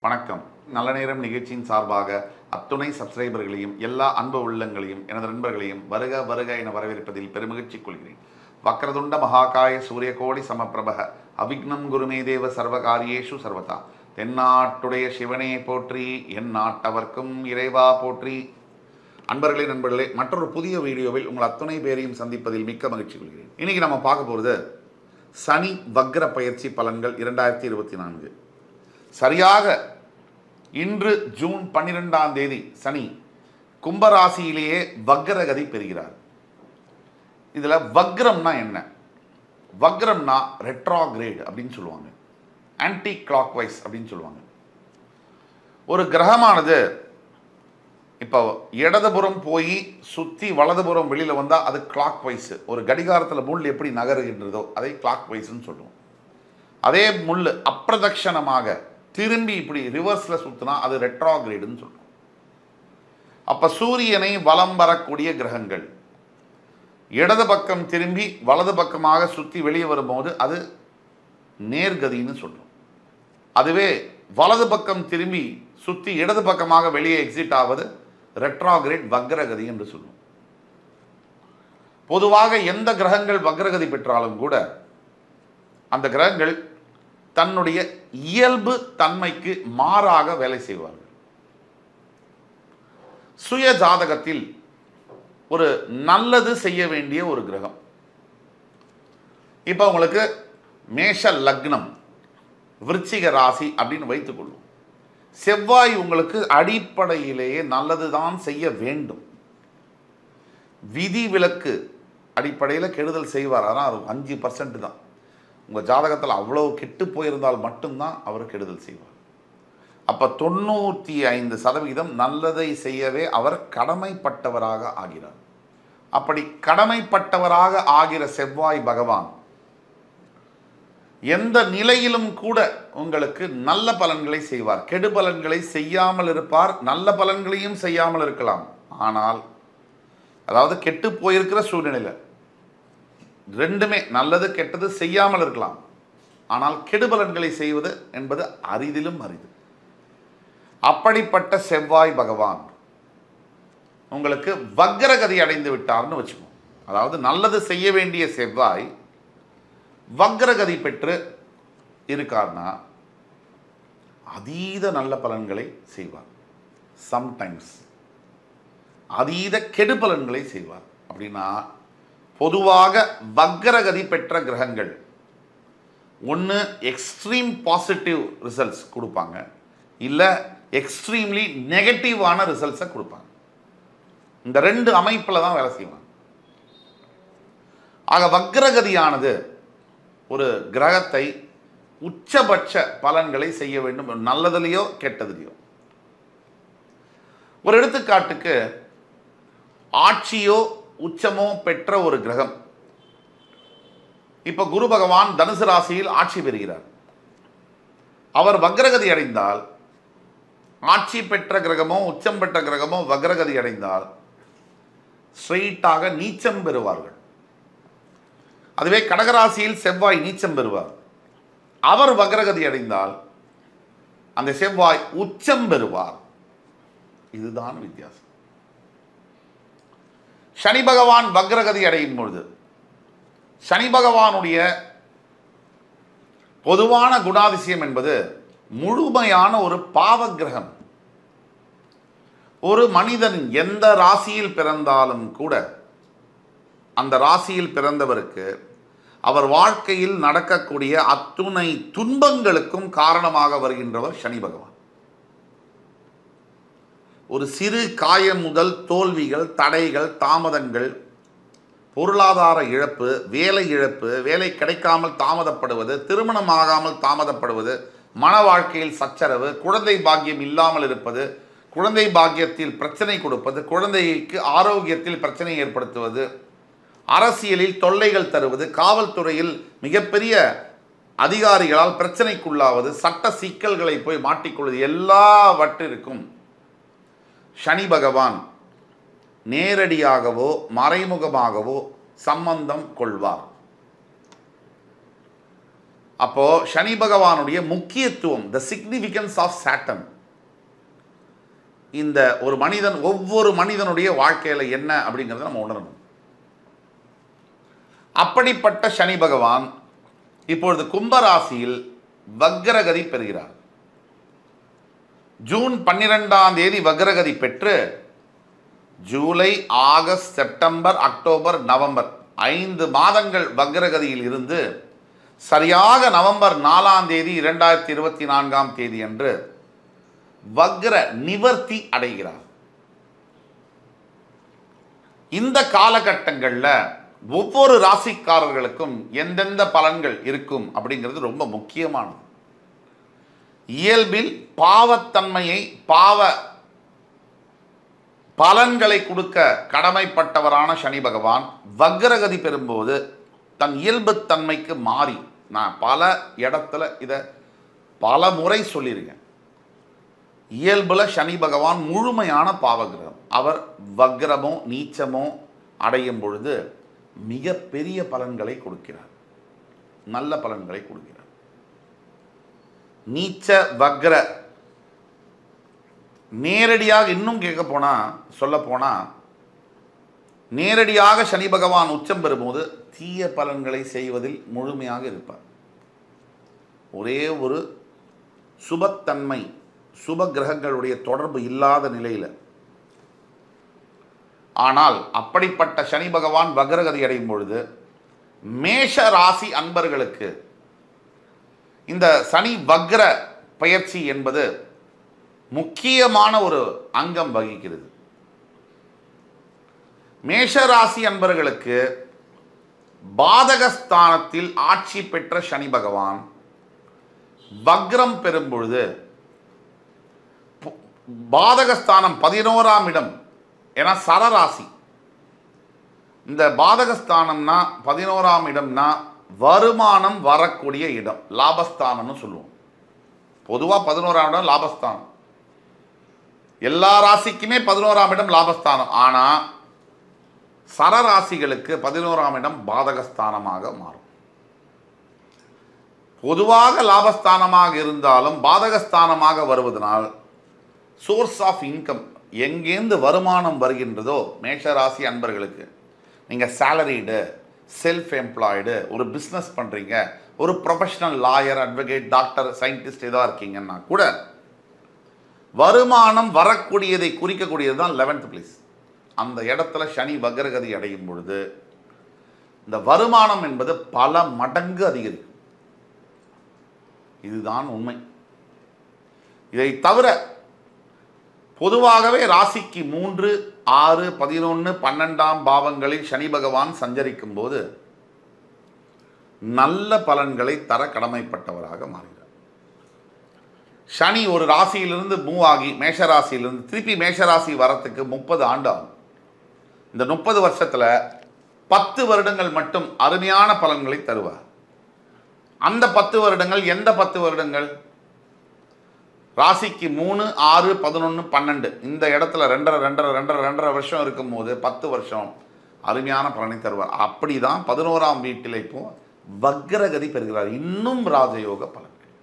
வணக்கம். நல்ல நேரம் நிகழ்ச்சியின் சார்பாக அத்துணை சப்ஸ்கிரைபர்களையும் எல்லா அன்பு உள்ளங்களையும் எனது நண்பர்களையும் வருக வருக என வரவேற்பதில் பெருமகிழ்ச்சி கொள்கிறேன். வக்ரதுண்ட மகாகாய சூரியகோடி சமப்பிரபக அவிக்னம் குருமே தேவ சர்வகாரியேஷு சர்வதா. தென்னாட்டுடைய சிவனே போற்றி, என் நாட்டவர்க்கும் இறைவா போற்றி. நண்பர்களே மற்றொரு புதிய வீடியோவில் உங்கள் அத்துணை பேரையும் சந்திப்பதில் மிக்க மகிழ்ச்சி கொள்கிறேன். இன்னைக்கு நம்ம பார்க்க போகிறது சனி வக்ர பயிற்சி பலன்கள் 2024. சரியாக இன்று ஜூன் 12ஆம் தேதி சனி கும்பராசியிலேயே வக்ரகதி பெறுகிறார். இதில் வக்ரம்னா என்ன? வக்ரம்னா ரெட்ராகிரேட் அப்படின்னு சொல்லுவாங்க, ஆன்டி கிளாக் வைஸ் அப்படின்னு சொல்லுவாங்க. ஒரு கிரகமானது இப்போ இடதுபுறம் போய் சுற்றி வலதுபுறம் வெளியில் வந்தால் அது கிளாக் வைஸ். ஒரு கடிகாரத்தில் முள் எப்படி நகருகின்றதோ அதை கிளாக் வைஸ்ன்னு சொல்லுவோம். அதே முள் அப்பிரதட்சணமாக திரும்பி இப்படி ரிவர்ஸில் சுற்றினா அது ரெட்ராகிரேடுன்னு சொல்லுவோம். அப்போ சூரியனை வலம் வரக்கூடிய கிரகங்கள் இடது பக்கம் திரும்பி வலது பக்கமாக சுற்றி வெளியே வரும்போது அது நேர்கதின்னு சொல்லுவோம். அதுவே வலது பக்கம் திரும்பி சுற்றி இடது பக்கமாக வெளியே எக்ஸிட் ஆவது ரெட்ராகிரேட் வக்ரகதி என்று சொல்லுவோம். பொதுவாக எந்த கிரகங்கள் வக்ரகதி பெற்றாலும் கூட அந்த கிரகங்கள் தன்னுடைய இயல்பு தன்மைக்கு மாறாக வேலை செய்வார்கள். சுய ஜாதகத்தில் ஒரு நல்லது செய்ய வேண்டிய ஒரு கிரகம், இப்போ உங்களுக்கு மேஷ லக்னம் விருச்சிக ராசி அப்படின்னு வைத்துக்கொள்ளும். செவ்வாய் உங்களுக்கு அடிப்படையிலேயே நல்லதுதான் செய்ய வேண்டும். விதி விலக்கு அடிப்படையில் கெடுதல் செய்வார். ஆனால் அது 5% தான். உங்கள் ஜாதகத்தில் அவ்வளோ கெட்டு போயிருந்தால் மட்டும்தான் அவர் கெடுதல் செய்வார். அப்போ 95% நல்லதை செய்யவே அவர் கடமைப்பட்டவராக ஆகிறார். அப்படி கடமைப்பட்டவராக ஆகிற செவ்வாய் பகவான் எந்த நிலையிலும் கூட உங்களுக்கு நல்ல பலன்களை செய்வார். கெடு பலன்களை செய்யாமல் இருப்பார், நல்ல பலன்களையும் செய்யாமல் இருக்கலாம். ஆனால் அதாவது கெட்டு போயிருக்கிற சூழ்நிலையில் ரெண்டுமே நல்லது கெட்டது செய்யாமல் இருக்கலாம். ஆனால் கெடுபலன்களை செய்வது என்பது அரிதிலும் அரிது. அப்படிப்பட்ட செவ்வாய் பகவான் உங்களுக்கு வக்ரகதி அடைந்து விட்டார்னு வச்சுக்கோம். அதாவது நல்லது செய்ய வேண்டிய செவ்வாய் வக்ரகதி பெற்று இருக்கார்னா அதீத நல்ல பலன்களை செய்வார். சம்டைம்ஸ் அதீத கெடு பலன்களை செய்வார். அப்படின்னா பொதுவாக வக்ரகதி பெற்ற கிரகங்கள் ஒன்று எக்ஸ்ட்ரீம் பாசிட்டிவ் ரிசல்ட்ஸ் கொடுப்பாங்க, இல்லை எக்ஸ்ட்ரீம்லி நெகட்டிவான ரிசல்ட்ஸை கொடுப்பாங்க. இந்த ரெண்டு அமைப்பில் தான் வேலை செய்வாங்க. ஆக வக்ரகதியானது ஒரு கிரகத்தை உச்சபட்ச பலன்களை செய்ய வேண்டும், நல்லதுலையோ கெட்டதுலையோ. ஒரு எடுத்துக்காட்டுக்கு ஆட்சியோ உச்சமோ பெற்ற ஒரு கிரகம், இப்ப குரு பகவான் தனுசு ராசியில் ஆட்சி பெறுகிறார். அவர் வக்ரகதி அடைந்தால், ஆட்சி பெற்ற கிரகமோ உச்சம் பெற்ற கிரகமோ வக்ரகதி அடைந்தால் ஸ்ட்ரெயிட்டாக நீச்சம் பெறுவார்கள். அதுவே கடகராசியில் செவ்வாய் நீச்சம் பெறுவார். அவர் வக்ரகதி அடைந்தால் அந்த செவ்வாய் உச்சம் பெறுவார். இதுதான் வித்தியாசம். சனி பகவான் வக்ரகதி அடையும் பொழுது சனி பகவானுடைய பொதுவான குணாதிசயம் என்பது முழுமையான ஒரு பாவ கிரகம். ஒரு மனிதன் எந்த ராசியில் பிறந்தாலும் கூட அந்த ராசியில் பிறந்தவருக்கு அவர் வாழ்க்கையில் நடக்கக்கூடிய அத்துணை துன்பங்களுக்கும் காரணமாக வருகின்றவர் சனி பகவான். ஒரு சிறு காயம் முதல் தோல்விகள், தடைகள், தாமதங்கள், பொருளாதார இழப்பு, வேலை இழப்பு, வேலை கிடைக்காமல் தாமதப்படுவது, திருமணம் ஆகாமல் தாமதப்படுவது, மன வாழ்க்கையில் சச்சரவு, குழந்தை பாக்கியம் இல்லாமல் இருப்பது, குழந்தை பாக்கியத்தில் பிரச்சனை கொடுப்பது, குழந்தைக்கு ஆரோக்கியத்தில் பிரச்சனை ஏற்படுத்துவது, அரசியலில் தொல்லைகள் தருவது, காவல்துறையில் மிகப்பெரிய அதிகாரிகளால் பிரச்சனைக்குள்ளாவது, சட்ட சிக்கல்களை போய் மாட்டிக்கொள்வது, எல்லாவற்றிற்கும் சனி பகவான் நேரடியாகவோ மறைமுகமாகவோ சம்பந்தம் கொள்வார். அப்போ சனி பகவானுடைய முக்கியத்துவம், த சிக்னிஃபிகன்ஸ் ஆஃப் சாட்டன், இந்த ஒரு மனிதன், ஒவ்வொரு மனிதனுடைய வாழ்க்கையில் என்ன அப்படிங்கிறத நம்ம உணரணும். அப்படிப்பட்ட சனி பகவான் இப்பொழுது கும்பராசியில் வக்ரகதி பெறுகிறார். ஜூன் 12ஆம் தேதி வக்ரகதி பெற்று July, August, September, October, November 5 மாதங்கள் வக்ரகதியில் இருந்து சரியாக நவம்பர் 4ஆம் தேதி 2024ஆம் தேதி அன்று வக்ர நிவர்த்தி அடைகிறார். இந்த காலகட்டங்களில் ஒவ்வொரு ராசிக்காரர்களுக்கும் எந்தெந்த பலன்கள் இருக்கும் அப்படிங்கிறது ரொம்ப முக்கியமானது. இயல்பில் பாவத்தன்மையை, பாவ பலன்களை கொடுக்க கடமைப்பட்டவரான சனி பகவான் வக்ரகதி பெறும்போது தன் இயல்புத்தன்மைக்கு மாறி, நான் பல இடத்துல இதை பல முறை சொல்லியிருக்கேன், இயல்புல சனி பகவான் முழுமையான பாவகிரகம். அவர் வக்ரமோ நீச்சமோ அடையும் பொழுது மிக பெரிய பலன்களை கொடுக்கிறார், நல்ல பலன்களை கொடுக்கிறார். நீச்ச வக்ர நேரடியாக இன்னும் கேட்க போனா, சொல்ல போனா, நேரடியாக சனி பகவான் உச்சம் பெறும்போது தீய பலன்களை செய்வதில் முழுமையாக இருப்பார். ஒரே ஒரு சுபத்தன்மை, சுப கிரகங்களுடைய தொடர்பு இல்லாத நிலையில். ஆனால் அப்படிப்பட்ட சனி பகவான் வக்ரகதி அடையும் பொழுது மேஷ ராசி அன்பர்களுக்கு இந்த சனி வக்ர பயிற்சி என்பது முக்கியமான ஒரு அங்கம் வகிக்கிறது. மேஷராசி அன்பர்களுக்கு பாதகஸ்தானத்தில் ஆட்சி பெற்ற சனி பகவான் வக்ரம் பெறும் பொழுது பாதகஸ்தானம் 11ஆம் இடம், ஏன்னா சரராசி. இந்த பாதகஸ்தானம்னா 11ஆம் இடம்னா வருமானம் வரக்கூடிய இடம், லாபஸ்தானம்னு சொல்லுவோம். பொதுவாக 11ஆம் இடம் லாபஸ்தானம், எல்லா ராசிக்குமே 11ஆம் இடம் லாபஸ்தானம். ஆனால் சரராசிகளுக்கு 11ஆம் இடம் பாதகஸ்தானமாக மாறும். பொதுவாக லாபஸ்தானமாக இருந்தாலும் பாதகஸ்தானமாக வருவதனால் சோர்ஸ் ஆஃப் இன்கம், எங்கேருந்து வருமானம் வருகின்றதோ மேஷராசி அன்பர்களுக்கு, நீங்கள் சேலரிடு, செல்ஃப் எம்ப்ளாய்டு, ஒரு பிஸ்னஸ் பண்ணுறீங்க, ஒரு professional lawyer, advocate, doctor, scientist ஏதோ இருக்கீங்கன்னா கூட வருமானம் வரக்கூடியதை குறிக்கக்கூடியது தான் 11th பிளேஸ். அந்த இடத்துல சனி வக்ரகதி அடையும் பொழுது இந்த வருமானம் என்பது பல மடங்கு அதிகரிக்கும். இதுதான் உண்மை. இதை தவிர பொதுவாகவே ராசிக்கு 3, 6, 11, 12ஆம் பாவங்களில் சனி பகவான் சஞ்சரிக்கும் போது நல்ல பலன்களை தர கடமைப்பட்டவராக மாறுகிறார். சனி ஒரு ராசியிலிருந்து மூவ் ஆகி மேஷராசியிலிருந்து திருப்பி மேஷராசி வரத்துக்கு 30 ஆண்டு ஆகும். இந்த 30 வருஷத்தில் 10 வருடங்கள் மட்டும் அருமையான பலன்களை தருவார். அந்த 10 வருடங்கள் எந்த 10 வருடங்கள்? ராசிக்கு 3, 6, 11, 12 இந்த இடத்துல 2.5 வருஷம் இருக்கும்போது 10 வருஷம் அருமையான பலனை தருவார். அப்படிதான் 11ஆம் வீட்டில் இப்போ வக்ரகதி பெறுகிறார். இன்னும் ராஜயோக பலன்கள்.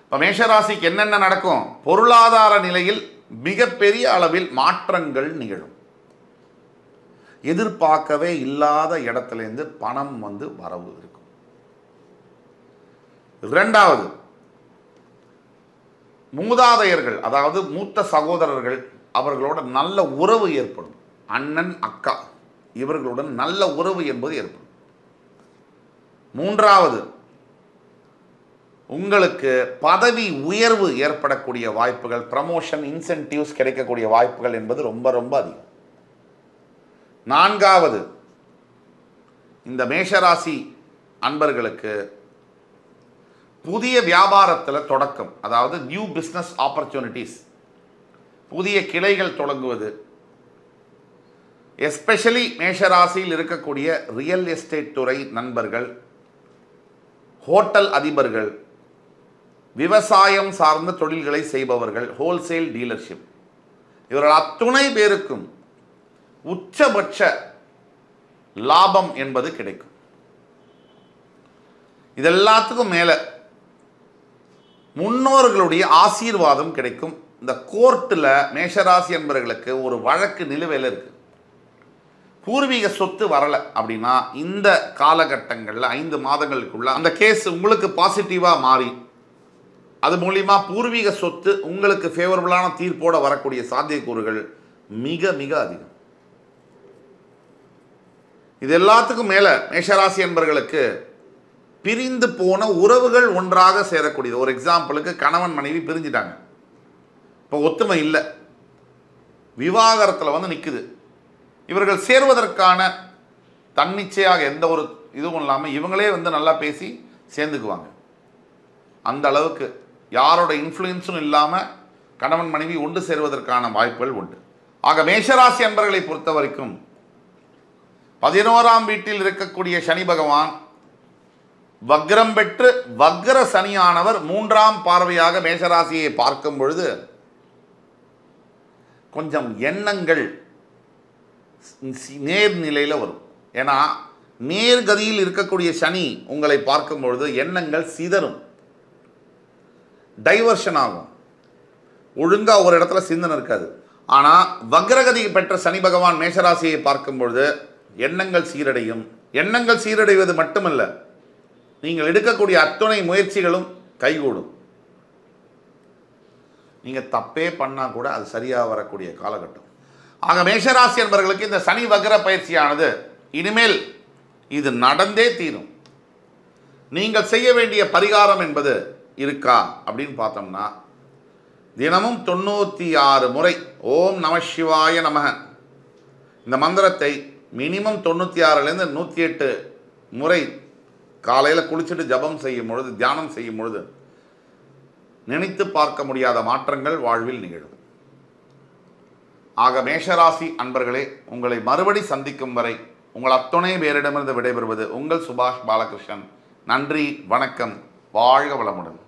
இப்போ மேஷராசிக்கு என்னென்ன நடக்கும்? பொருளாதார நிலையில் மிகப்பெரிய அளவில் மாற்றங்கள் நிகழும். எதிர்பார்க்கவே இல்லாத இடத்துலேருந்து பணம் வரவு இருக்கும். இரண்டாவது, மூதாதையர்கள், அதாவது மூத்த சகோதரர்கள், அவர்களோட நல்ல உறவு ஏற்படும். அண்ணன், அக்கா இவர்களுடன் நல்ல உறவு என்பது ஏற்படும். மூன்றாவது, உங்களுக்கு பதவி உயர்வு ஏற்படக்கூடிய வாய்ப்புகள், ப்ரமோஷன், இன்சென்டிவ்ஸ் கிடைக்கக்கூடிய வாய்ப்புகள் என்பது ரொம்ப ரொம்ப அதிகம். நான்காவது, இந்த மேஷராசி அன்பர்களுக்கு புதிய வியாபாரத்தில் தொடக்கம், அதாவது நியூ பிஸ்னஸ் ஆப்பர்ச்சுனிட்டிஸ், புதிய கிளைகள் தொடங்குவது. எஸ்பெஷலி மேஷராசியில் இருக்கக்கூடிய ரியல் எஸ்டேட் துறை நண்பர்கள், ஹோட்டல் அதிபர்கள், விவசாயம் சார்ந்த தொழில்களை செய்பவர்கள், ஹோல்சேல் டீலர்ஷிப், இவர்கள் அத்துணை பேருக்கும் உச்சபட்ச லாபம் என்பது கிடைக்கும். இதெல்லாத்துக்கும் மேலே முன்னோர்களுடைய ஆசீர்வாதம் கிடைக்கும். இந்த கோர்ட்டில் மேஷராசி என்பவர்களுக்கு ஒரு வழக்கு நிலுவையில் இருக்குது. பூர்வீக சொத்து வரலை அப்படின்னா இந்த காலகட்டங்களில் 5 மாதங்களுக்குள்ள அந்த கேஸ் உங்களுக்கு பாசிட்டிவாக மாறி அது மூலிமா பூர்வீக சொத்து உங்களுக்கு ஃபேவரபுளான தீர்ப்போடு வரக்கூடிய சாத்தியக்கூறுகள் மிக மிக அதிகம். இது எல்லாத்துக்கும் மேலே மேஷராசி என்பவர்களுக்கு பிரிந்து போன உறவுகள் ஒன்றாக சேரக்கூடியது. ஒரு எக்ஸாம்பிளுக்கு கணவன் மனைவி பிரிஞ்சிட்டாங்க, இப்போ ஒத்துமை இல்லை, விவாகரத்தில் வந்து நிற்குது. இவர்கள் சேர்வதற்கான தன்னிச்சையாக எந்த ஒரு இதுவும் இல்லாமல் இவங்களே வந்து நல்லா பேசி சேர்ந்துக்குவாங்க. அந்த அளவுக்கு யாரோட இன்ஃப்ளூயன்ஸும் இல்லாமல் கணவன் மனைவி ஒன்று சேருவதற்கான வாய்ப்புகள் உண்டு. ஆக மேஷராசி அன்பர்களை பொறுத்த வரைக்கும் 11ஆம் வீட்டில் இருக்கக்கூடிய சனி பகவான் வக்ரம் பெற்று வக்ர சனியானவர் 3ஆம் பார்வையாக மேஷராசியை பார்க்கும் பொழுது கொஞ்சம் எண்ணங்கள் நேர்நிலையில் வரும். ஏன்னா நேர்கதியில் இருக்கக்கூடிய சனி உங்களை பார்க்கும் பொழுது எண்ணங்கள் சிதறும், டைவர்ஷன் ஆகும், ஒழுங்காக ஒரு இடத்துல சிந்தனை இருக்காது. ஆனால் வக்ரகதி பெற்ற சனி பகவான் மேஷராசியை பார்க்கும் பொழுது எண்ணங்கள் சீரடையும். எண்ணங்கள் சீரடைவது மட்டுமல்ல, நீங்கள் எடுக்கக்கூடிய அத்தனை முயற்சிகளும் கைகூடும். நீங்கள் தப்பே பண்ணால் கூட அது சரியாக வரக்கூடிய காலகட்டம். ஆக மேஷராசி என்பவர்களுக்கு இந்த சனி வக்ர பயிற்சியானது இனிமேல் இது நடந்தே தீரும். நீங்கள் செய்ய வேண்டிய பரிகாரம் என்பது இருக்கா அப்படின்னு பார்த்தோம்னா, தினமும் 96 முறை ஓம் நம சிவாய நமக இந்த மந்திரத்தை மினிமம் 96லேருந்து 108 முறை காலையில் குளிச்சுட்டு ஜபம் செய்யும் பொழுது, தியானம் செய்யும் பொழுது நினைத்து பார்க்க முடியாத மாற்றங்கள் வாழ்வில் நிகழும். ஆக மேஷராசி அன்பர்களே, உங்களை மறுபடி சந்திக்கும் வரை உங்கள் அத்துணை பேரிடமிருந்து விடைபெறுவது உங்கள் சுபாஷ் பாலகிருஷ்ணன். நன்றி, வணக்கம், வாழ்க வளமுடன்.